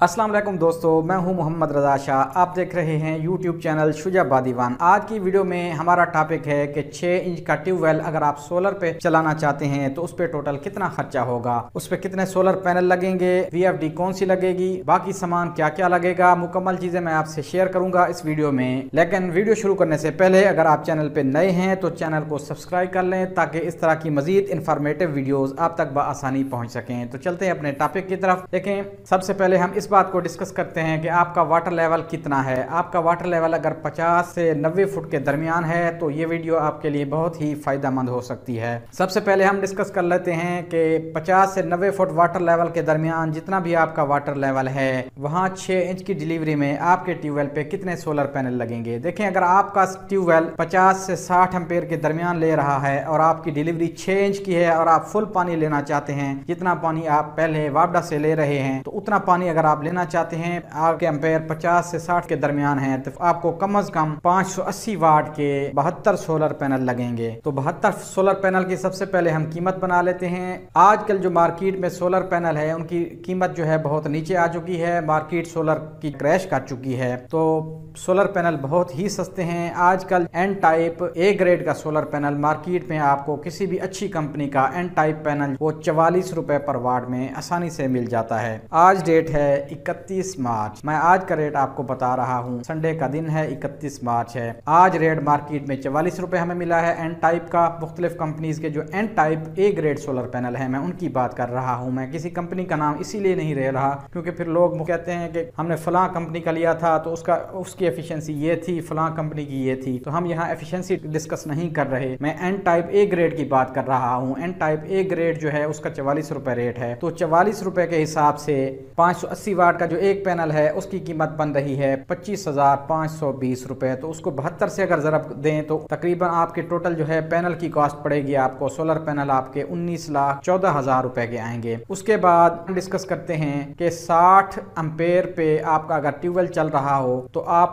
अस्सलाम वालेकुम दोस्तों, मैं हूं मोहम्मद रज़ा शाह। आप देख रहे हैं यूट्यूब चैनल शुजाबादी वन। आज की वीडियो में हमारा टॉपिक है कि 6 इंच का ट्यूबवेल अगर आप सोलर पे चलाना चाहते हैं तो उस पे टोटल कितना खर्चा होगा, उस पे कितने सोलर पैनल लगेंगे, VFD कौन सी लगेगी, बाकी सामान क्या क्या लगेगा, मुकम्मल चीजें मैं आपसे शेयर करूंगा इस वीडियो में। लेकिन वीडियो शुरू करने से पहले अगर आप चैनल पे नए हैं तो चैनल को सब्सक्राइब कर लें ताकि इस तरह की मजीद इंफॉर्मेटिव वीडियोस आप तक बआसानी पहुंच सकें। तो चलते हैं अपने टॉपिक की तरफ। देखें, सबसे पहले हम इस बात को डिस्कस करते हैं कि आपका वाटर लेवल कितना है। आपका वाटर लेवल अगर 50 से 90 फुट के दरमियान है तो ये वीडियो आपके लिए बहुत ही फायदेमंद हो सकती है। सबसे पहले हम डिस्कस कर लेते हैं कि 50 से 90 फुट वाटर लेवल के दरमियान जितना भी आपका वाटर लेवल है वहां 6 इंच की डिलीवरी में आपके ट्यूबवेल पे कितने सोलर पैनल लगेंगे। देखें, अगर आपका ट्यूबवेल 50 से 60 एम्पेयर के दरमियान ले रहा है और आपकी डिलीवरी 6 इंच की है और आप फुल पानी लेना चाहते हैं, जितना पानी आप पहले वापडा से ले रहे हैं तो उतना पानी अगर आप लेना चाहते हैं, आपके एम्पेयर 50 से 60 के दरमियान है, तो आपको कम से कम 580 वाट के 72 सोलर पैनल लगेंगे। तो 72 सोलर पैनल की सबसे पहले हम कीमत बना लेते हैं। आजकल जो मार्केट में सोलर पैनल है उनकी कीमत जो है बहुत नीचे आ चुकी है, मार्केट सोलर की क्रैश कर चुकी है। तो सोलर पैनल बहुत ही सस्ते हैं। आजकल एन टाइप ए ग्रेड का सोलर पैनल मार्केट में आपको किसी भी अच्छी कंपनी का एन टाइप पैनल वो 44 रुपए पर वाट में आसानी से मिल जाता है। आज डेट है 31 मार्च। मैं आज का रेट आपको बता रहा हूँ, संडे का दिन है, 31 मार्च है। आज रेट मार्केट में 44 रुपए हमें मिला है एन टाइप का। मुख्तलिफ कंपनीज के जो N type A grade solar panel है मैं उनकी बात कर रहा हूँ। मैं किसी कंपनी का नाम इसीलिए नहीं ले रहा क्योंकि फिर लोग कहते हैं कि हमने फलां कंपनी का लिया था तो उसकी एफिशिएंसी ये थी, फलां कंपनी की ये थी। तो हम यहाँ एफिशिएंसी डिस्कस नहीं कर रहे, मैं एन टाइप ए ग्रेड की बात कर रहा हूँ। एन टाइप ए ग्रेड जो है उसका 44 रुपए रेट है। तो 44 रुपए के हिसाब से 580 वाट का जो एक पैनल है उसकी कीमत बन रही है 25,520 रुपए। तो उसको 72 से अगर ज़रब दें तो तकरीबन आपके टोटल जो है पैनल की कॉस्ट पड़ेगी आपको, सोलर पैनल आपके 19,14,000 रुपए के आएंगे। उसके बाद हम डिस्कस करते हैं कि 60 एम्पेयर पे आपका अगर ट्यूबवेल चल रहा हो तो आपको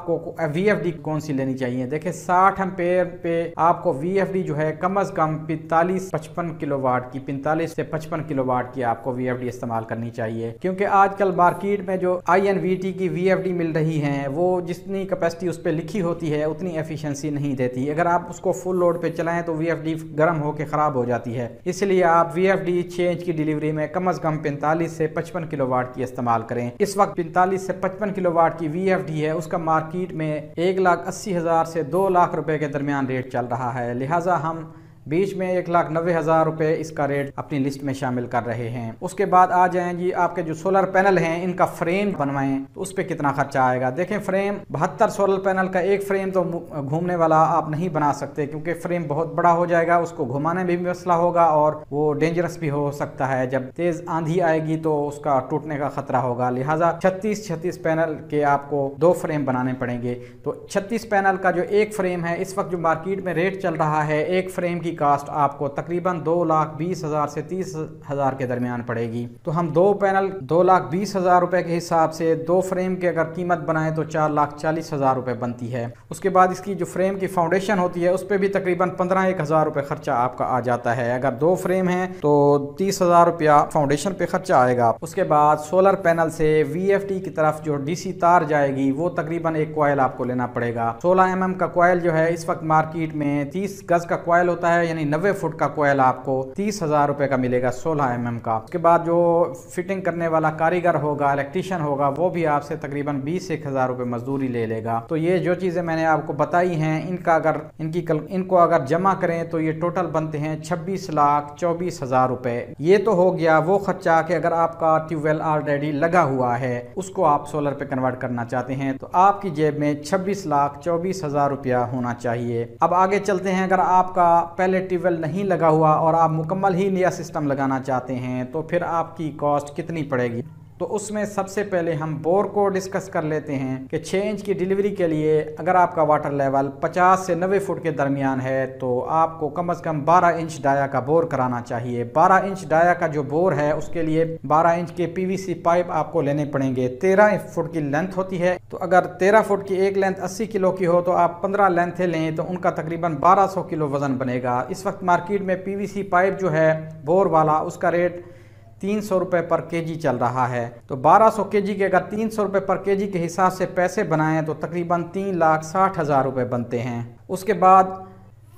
VFD कौन सी लेनी चाहिए। देखिए, 60 एम्पेयर पे आपको VFD जो है कम से कम 45-55 किलोवाट की, 45 से 55 किलोवाट की आपको VFD इस्तेमाल करनी चाहिए। क्योंकि आजकल मार्केट में जो INVT की VFD मिल रही हैं वो जितनी कैपेसिटी उस पर लिखी होती है उतनी एफिशिएंसी नहीं देती। अगर आप उसको फुल लोड पे चलाएं तो VFD गर्म होकर ख़राब हो जाती है। इसलिए आप VFD 6 इंच की डिलीवरी में कम से कम 45 से 55 किलोवाट की इस्तेमाल करें। इस वक्त 45 से 55 किलोवाट की VFD है, उसका मार्केट में 1,80,000 से 2 लाख रुपए के दरमियान रेट चल रहा है। लिहाजा हम बीच में 1,90,000 रुपए इसका रेट अपनी लिस्ट में शामिल कर रहे हैं। उसके बाद आ जाएं जी, आपके जो सोलर पैनल हैं इनका फ्रेम बनवाएं तो उस पर कितना खर्चा आएगा। देखें, फ्रेम 72 सोलर पैनल का एक फ्रेम तो घूमने वाला आप नहीं बना सकते क्योंकि फ्रेम बहुत बड़ा हो जाएगा, उसको घुमाने में भी मसला होगा और वो डेंजरस भी हो सकता है। जब तेज आंधी आएगी तो उसका टूटने का खतरा होगा। लिहाजा 36 पैनल के आपको 2 फ्रेम बनाने पड़ेंगे। तो 36 पैनल का जो एक फ्रेम है इस वक्त जो मार्केट में रेट चल रहा है, एक फ्रेम की कास्ट आपको तकरीबन 2,20,000 से 30,000 के दरमियान पड़ेगी। तो हम 2 पैनल 2,20,000 रुपए के हिसाब से 2 फ्रेम की अगर कीमत बनाएं तो 4,40,000 रुपए बनती है। उसके बाद इसकी जो फ्रेम की फाउंडेशन होती है उस पर भी तकरीबन 15,000 रुपए खर्चा आपका आ जाता है। अगर 2 फ्रेम है तो 30,000 रुपया फाउंडेशन पे खर्चा आएगा। उसके बाद सोलर पैनल से VFD की तरफ जो DC तार जाएगी वो तकरीबन एक कॉयल आपको लेना पड़ेगा। 16 mm का कॉयल जो है इस वक्त मार्केट में 30 गज का कॉयल होता है, यानी 90 फुट का कॉयल आपको 30,000 रुपए का मिलेगा 16 mm का। उसके बाद जो फिटिंग करने वाला कारीगर होगा, इलेक्ट्रीशियन होगा, वो भी आपसे तकरीबन 20-1,000 रुपए मजदूरी ले लेगा। तो ये जो चीजें मैंने आपको बताई हैं इनको अगर जमा करें तो ये टोटल बनते हैं 26,24,000 रुपए। ये तो हो गया वो खर्चा कि अगर आपका ट्यूबवेल ऑलरेडी लगा हुआ है उसको आप सोलर पे कन्वर्ट करना चाहते हैं तो आपकी जेब में 26,24,000 रुपया होना चाहिए। अब आगे चलते हैं, अगर आपका पहले ट्यूबवेल नहीं लगा हुआ और आप मुकम्मल ही नया सिस्टम लगाना चाहते हैं तो फिर आपकी कॉस्ट कितनी पड़ेगी। तो उसमें सबसे पहले हम बोर को डिस्कस कर लेते हैं कि 6 इंच की डिलीवरी के लिए अगर आपका वाटर लेवल 50 से 90 फुट के दरमियान है तो आपको कम से कम 12 इंच डाया का बोर कराना चाहिए। 12 इंच डाया का जो बोर है उसके लिए 12 इंच के PVC पाइप आपको लेने पड़ेंगे। 13 फुट की लेंथ होती है, तो अगर 13 फुट की एक लेंथ 80 किलो की हो तो आप 15 लेंथ लें तो उनका तकरीबन 1200 किलो वजन बनेगा। इस वक्त मार्केट में PVC पाइप जो है बोर वाला उसका रेट 300 रुपये पर केजी चल रहा है। तो 1200 केजी के अगर 300 रुपये पर केजी के हिसाब से पैसे बनाएं तो तकरीबन 3,60,000 रुपये बनते हैं। उसके बाद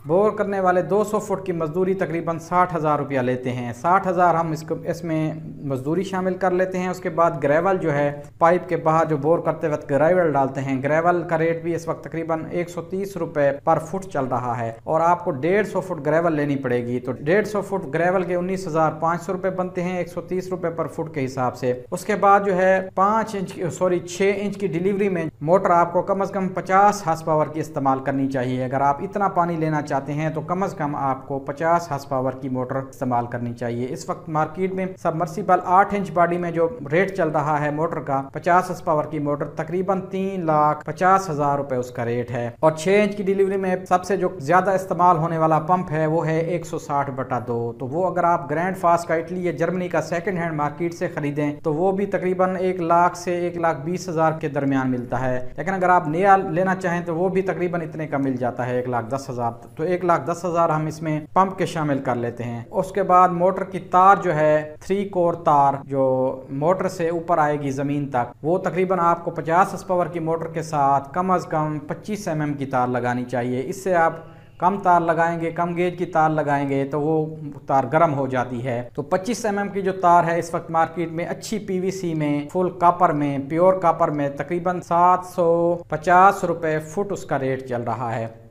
बोर करने वाले 200 फुट की मजदूरी तकरीबन 60,000 रुपया लेते हैं। 60,000 हम इसमें मजदूरी शामिल कर लेते हैं। उसके बाद ग्रेवल जो है पाइप के बाहर जो बोर करते वक्त ग्रेवल डालते हैं, ग्रेवल का रेट भी इस वक्त तकरीबन 130 रुपये पर फुट चल रहा है और आपको 150 फुट ग्रेवल लेनी पड़ेगी। तो 150 फुट ग्रेवल के 19,500 रुपये बनते हैं 130 रुपये पर फुट के हिसाब से। उसके बाद जो है 6 इंच की डिलीवरी में मोटर आपको कम से कम 50 हार्स पावर की इस्तेमाल करनी चाहिए। अगर आप इतना पानी लेना चाहते हैं तो कम से कम आपको 50 हार्स पावर की मोटर इस्तेमाल करनी चाहिए। इस वक्त मार्केट में सबमर्सिबल 8 इंच बॉडी में जो रेट चल रहा है मोटर का 50 हार्स पावर की मोटर तकरीबन 3,50,000 रुपए उसका रेट है। और 6 इंच की डिलीवरी में सबसे जो ज्यादा इस्तेमाल होने वाला पंप है वो है 160/2। तो वो अगर आप ग्रैंड फास्ट का इटली या जर्मनी का सेकंड हैंड मार्केट से खरीदें तो वो भी तकरीबन 1 लाख से 1,20,000 के दरमियान मिलता है। लेकिन अगर आप नया लेना चाहें तो वो भी तकरीबन इतने का मिल जाता है 1,10,000। तो 1,10,000 हम इसमें पंप के शामिल कर लेते हैं। उसके बाद मोटर की तार जो है 3 कोर तार जो मोटर से ऊपर आएगी जमीन तक, वो तकरीबन आपको 50 हार्स पावर की मोटर के साथ कम से कम 25 mm की तार लगानी चाहिए। इससे आप कम तार लगाएंगे, कम गेज की तार लगाएंगे तो वो तार गर्म हो जाती है। तो 25 mm की जो तार है इस वक्त मार्केट में अच्छी PVC में, फुल कॉपर में, प्योर कॉपर में तकरीबन 750 रुपये फुट उसका रेट चल रहा है।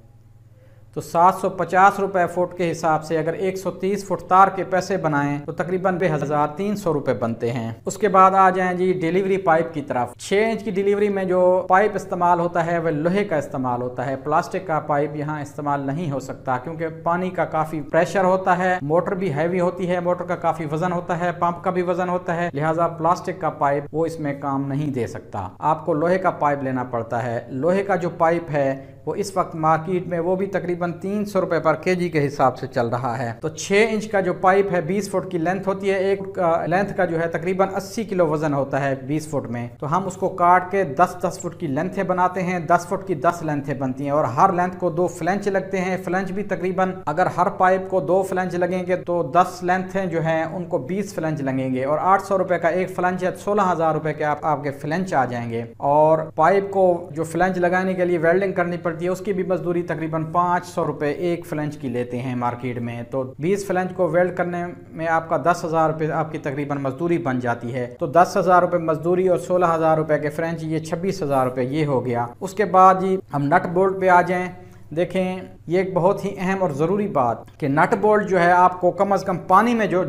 तो 750 रुपये फुट के हिसाब से अगर 130 फुट तार के पैसे बनाएं तो तकरीबन 2,300 रुपये बनते हैं। उसके बाद आ जाएं जी डिलीवरी पाइप की तरफ। 6 इंच की डिलीवरी में जो पाइप इस्तेमाल होता है वह लोहे का इस्तेमाल होता है। प्लास्टिक का पाइप यहाँ इस्तेमाल नहीं हो सकता क्योंकि पानी का काफ़ी प्रेशर होता है, मोटर भी हैवी होती है, मोटर का काफ़ी वजन होता है, पंप का भी वजन होता है, लिहाजा प्लास्टिक का पाइप वो इसमें काम नहीं दे सकता। आपको लोहे का पाइप लेना पड़ता है। लोहे का जो पाइप है वो इस वक्त मार्केट में वो भी तकरीबन 300 रुपये पर केजी के हिसाब से चल रहा है। तो 6 इंच का जो पाइप है 20 फुट की लेंथ होती है। एक लेंथ का जो है तकरीबन 80 किलो वजन होता है 20 फुट में। तो हम उसको काट के 10-10 फुट की लेंथें बनाते हैं। 10 फुट की 10 लेंथें बनती हैं और हर लेंथ को 2 फ्लेंच लगते हैं। फ्लेंच भी तकरीबन अगर हर पाइप को 2 फ्लेंच लगेंगे तो 10 लेंथें जो हैं उनको 20 फ्लेंच लगेंगे और 800 रुपये का एक फ्लेंच है, 16,000 रुपये के आपके फ्लेंच आ जाएंगे। और पाइप को जो फ्लेंच लगाने के लिए वेल्डिंग करनी पड़ती है उसकी भी मजदूरी तकरीबन 500 रुपये एक फ्लेंच की लेते हैं मार्केट में। तो 20 फ्लेंच को वेल्ड करने में आपका 10,000 रुपये आपकी तकरीबन मजदूरी बन जाती है। तो 10,000 रुपये मजदूरी और 16,000 रुपये के फ्रेंच, ये 26,000 रुपये ये हो गया। उसके बाद जी हम नट बोल्ट पे आ जाएं। देखें ये एक बहुत ही अहम और ज़रूरी बात कि नट बोल्ट जो है आपको कम से कम पानी में जो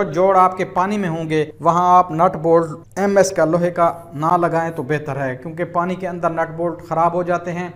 जोड़ आपके पानी में होंगे वहाँ आप नट बोल्ट MS का लोहे का ना लगाएं तो बेहतर है, क्योंकि पानी के अंदर नट बोल्ट ख़राब हो जाते हैं,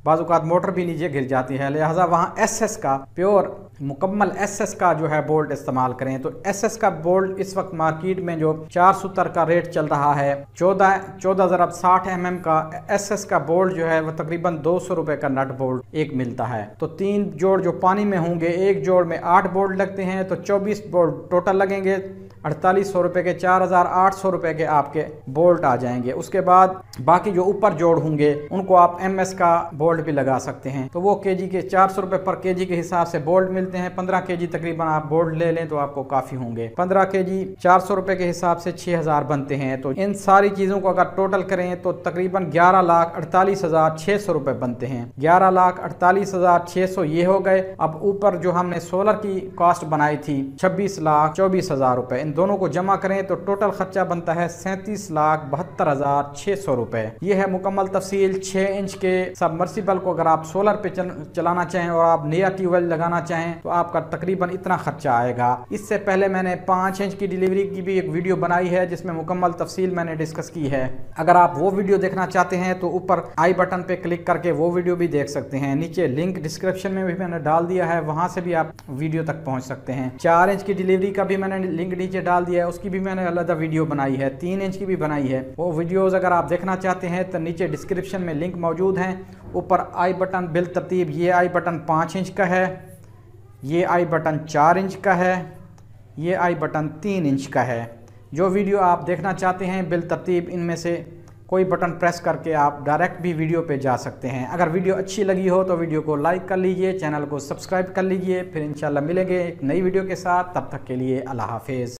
बाज़-औक़ात मोटर भी नीचे गिर जाती है। लिहाजा वहाँ SS का प्योर मुकम्मल SS का जो है बोल्ट इस्तेमाल करें। तो SS का बोल्ट इस वक्त मार्केट में जो 4 सूतर का रेट चल रहा है 14,060 mm का SS का बोल्ट जो है वह तकरीबन 200 रुपये का नट बोल्ट एक मिलता है। तो 3 जोड़ जो पानी में होंगे, एक जोड़ में 8 बोल्ट लगते हैं, तो 24 बोल्ट टोटल लगेंगे। 4,800 रुपये के 4,800 रुपये के आपके बोल्ट आ जाएंगे। उसके बाद बाकी जो ऊपर जोड़ होंगे उनको आप MS का बोल्ट भी लगा सकते हैं। तो वो केजी के 400 रुपये पर केजी के हिसाब से बोल्ट मिलते हैं। 15 केजी तकरीबन आप बोल्ट ले लें तो आपको काफ़ी होंगे। 15 केजी 400 रुपये के हिसाब से 6,000 बनते हैं। तो इन सारी चीज़ों को अगर टोटल करें तो तकरीबन 11,48,600 रुपये बनते हैं। 11,48,600 ये हो गए। अब ऊपर जो हमने सोलर की कॉस्ट बनाई थी 26,24,000 रुपये, इन दोनों को जमा करें तो टोटल खर्चा बनता है 37,72,600 रुपये। ये है मुकम्मल तफसील 6 इंच के सबमर्सिबल को अगर आप सोलर पे चलाना चाहें और आप नया ट्यूबवेल लगाना चाहें तो आपका तकरीबन इतना खर्चा आएगा। इससे पहले मैंने 5 इंच की डिलीवरी की भी एक वीडियो बनाई है जिसमें मुकम्मल तफसील मैंने डिस्कस की है। अगर आप वो वीडियो देखना चाहते हैं तो ऊपर आई बटन पे क्लिक करके वो वीडियो भी देख सकते हैं। नीचे लिंक डिस्क्रिप्शन में भी मैंने डाल दिया है, वहां से भी आप वीडियो तक पहुंच सकते हैं। 4 इंच की डिलीवरी का भी मैंने लिंक नीचे डाल दिया है, उसकी भी मैंने अलग वीडियो बनाई है। 3 इंच की भी बनाई है। वो वीडियोस अगर आप देखना चाहते हैं तो नीचे डिस्क्रिप्शन में लिंक मौजूद हैं। ऊपर आई बटन बिल तरतीब, ये आई बटन 5 इंच का है, ये आई बटन 4 इंच का है, ये आई बटन 3 इंच का है। जो वीडियो आप देखना चाहते हैं बिल तरतीब इनमें से कोई बटन प्रेस करके आप डायरेक्ट भी वीडियो पे जा सकते हैं। अगर वीडियो अच्छी लगी हो तो वीडियो को लाइक कर लीजिए, चैनल को सब्सक्राइब कर लीजिए। फिर इंशाल्लाह मिलेंगे एक नई वीडियो के साथ, तब तक के लिए अल्लाह हाफिज़।